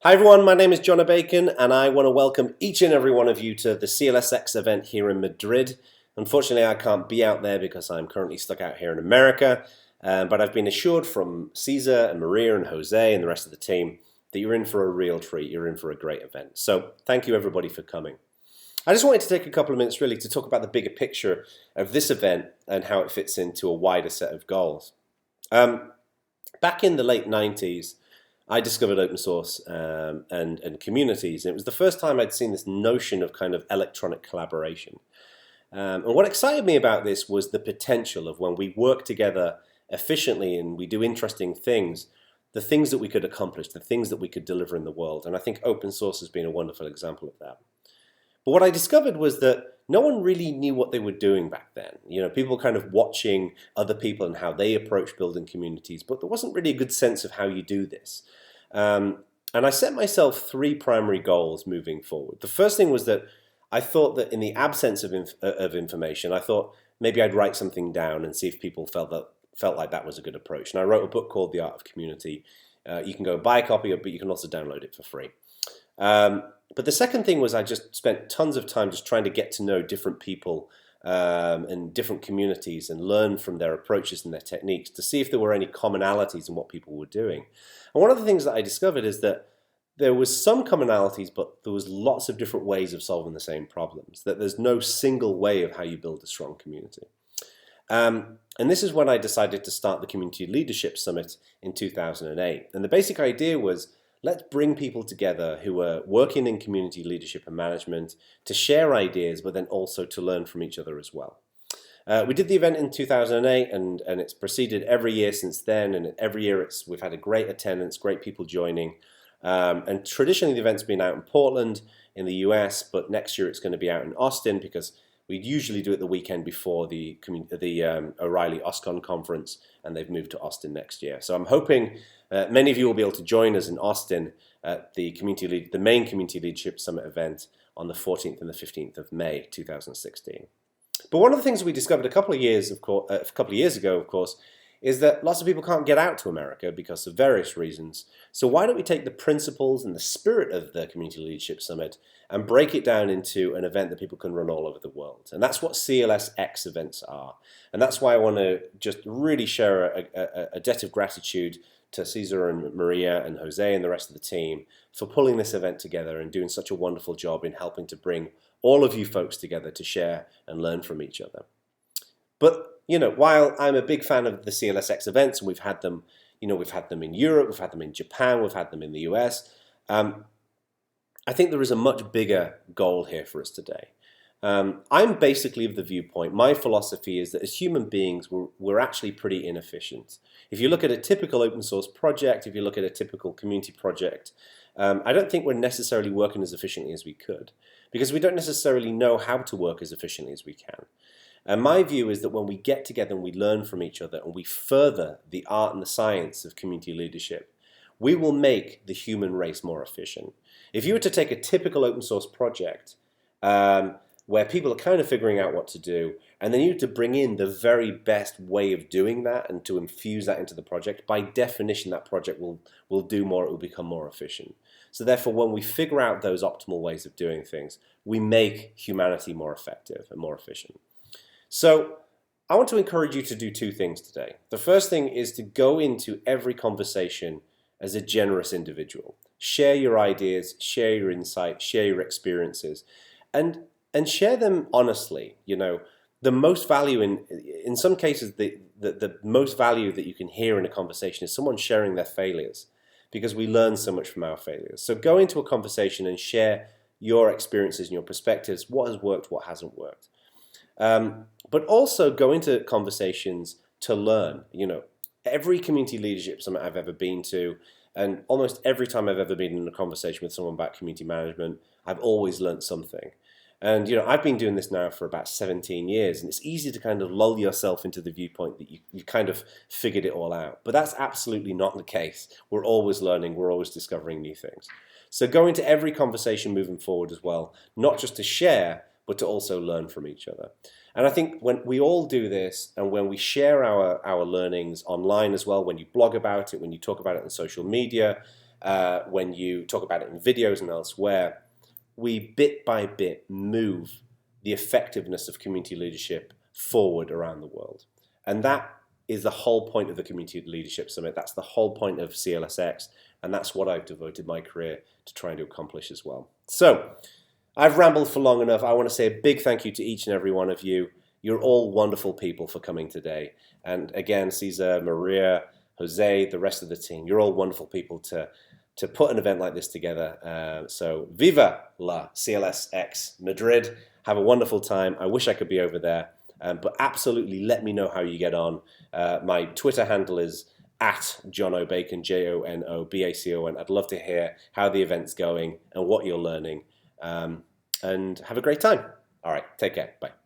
Hi everyone, my name is Jono Bacon and I want to welcome each and every one of you to the CLSx event here in Madrid. Unfortunately, I can't be out there because I'm currently stuck out here in America, but I've been assured from Caesar and Maria and Jose and the rest of the team that you're in for a real treat, you're in for a great event. So thank you everybody for coming. I just wanted to take a couple of minutes really to talk about the bigger picture of this event and how it fits into a wider set of goals. Back in the late 90s, I discovered open source and communities. And it was the first time I'd seen this notion of kind of electronic collaboration. And what excited me about this was the potential of when we work together efficiently and we do interesting things, the things that we could accomplish, the things that we could deliver in the world. And I think open source has been a wonderful example of that. But what I discovered was that no one really knew what they were doing back then. You know, people were kind of watching other people and how they approach building communities, but there wasn't really a good sense of how you do this. And I set myself three primary goals moving forward. The first thing was that I thought that in the absence of information, I thought maybe I'd write something down and see if people felt like that was a good approach. And I wrote a book called The Art of Community. You can go buy a copy of it, but you can also download it for free. But the second thing was I just spent tons of time just trying to get to know different people and different communities and learn from their approaches and their techniques to see if there were any commonalities in what people were doing. And one of the things that I discovered is that there was some commonalities, but there was lots of different ways of solving the same problems, that there's no single way of how you build a strong community. And this is when I decided to start the Community Leadership Summit in 2008. And the basic idea was, let's bring people together who are working in community leadership and management to share ideas, but then also to learn from each other as well. We did the event in 2008, and it's proceeded every year since then. And every year we've had a great attendance, great people joining. And traditionally the event's been out in Portland in the US, but next year it's going to be out in Austin because we usually do it the weekend before the O'Reilly OSCON conference, and they've moved to Austin next year. So I'm hoping many of you will be able to join us in Austin at the main Community Leadership Summit event on the 14th and the 15th of May 2016. But one of the things we discovered a couple of years ago, of course, is that lots of people can't get out to America because of various reasons. So why don't we take the principles and the spirit of the Community Leadership Summit and break it down into an event that people can run all over the world? And that's what CLSx events are. And that's why I want to just really share a debt of gratitude to Caesar and Maria and Jose and the rest of the team for pulling this event together and doing such a wonderful job in helping to bring all of you folks together to share and learn from each other. But, you know, while I'm a big fan of the CLSx events, and we've had them in Europe, we've had them in Japan, we've had them in the US, I think there is a much bigger goal here for us today. I'm basically of the viewpoint, my philosophy is that as human beings, we're actually pretty inefficient. If you look at a typical open source project, if you look at a typical community project, I don't think we're necessarily working as efficiently as we could, because we don't necessarily know how to work as efficiently as we can. And my view is that when we get together and we learn from each other and we further the art and the science of community leadership, we will make the human race more efficient. If you were to take a typical open source project where people are kind of figuring out what to do, and then you need to bring in the very best way of doing that and to infuse that into the project, by definition that project will do more, it will become more efficient. So therefore, when we figure out those optimal ways of doing things, we make humanity more effective and more efficient. So I want to encourage you to do two things today. The first thing is to go into every conversation as a generous individual. Share your ideas, share your insights, share your experiences, and share them honestly. You know, the most value in some cases, the most value that you can hear in a conversation is someone sharing their failures, because we learn so much from our failures. So go into a conversation and share your experiences and your perspectives, what has worked, what hasn't worked. But also go into conversations to learn. You know, every community leadership summit I've ever been to, and almost every time I've ever been in a conversation with someone about community management, I've always learned something. And, you know, I've been doing this now for about 17 years, and it's easy to kind of lull yourself into the viewpoint that you kind of figured it all out. But that's absolutely not the case. We're always learning, we're always discovering new things. So go into every conversation moving forward as well, not just to share, but to also learn from each other. And I think when we all do this, and when we share our learnings online as well, when you blog about it, when you talk about it on social media, when you talk about it in videos and elsewhere, we bit by bit move the effectiveness of community leadership forward around the world. And that is the whole point of the Community Leadership Summit. That's the whole point of CLSx, and that's what I've devoted my career to trying to accomplish as well. So, I've rambled for long enough. I want to say a big thank you to each and every one of you. You're all wonderful people for coming today. And again, Cesar, Maria, Jose, the rest of the team, you're all wonderful people to put an event like this together. So viva la CLSx Madrid. Have a wonderful time. I wish I could be over there. But absolutely let me know how you get on. My Twitter handle is @Jono Bacon, JONOBACON. I'd love to hear how the event's going and what you're learning. And have a great time. All right, take care. Bye.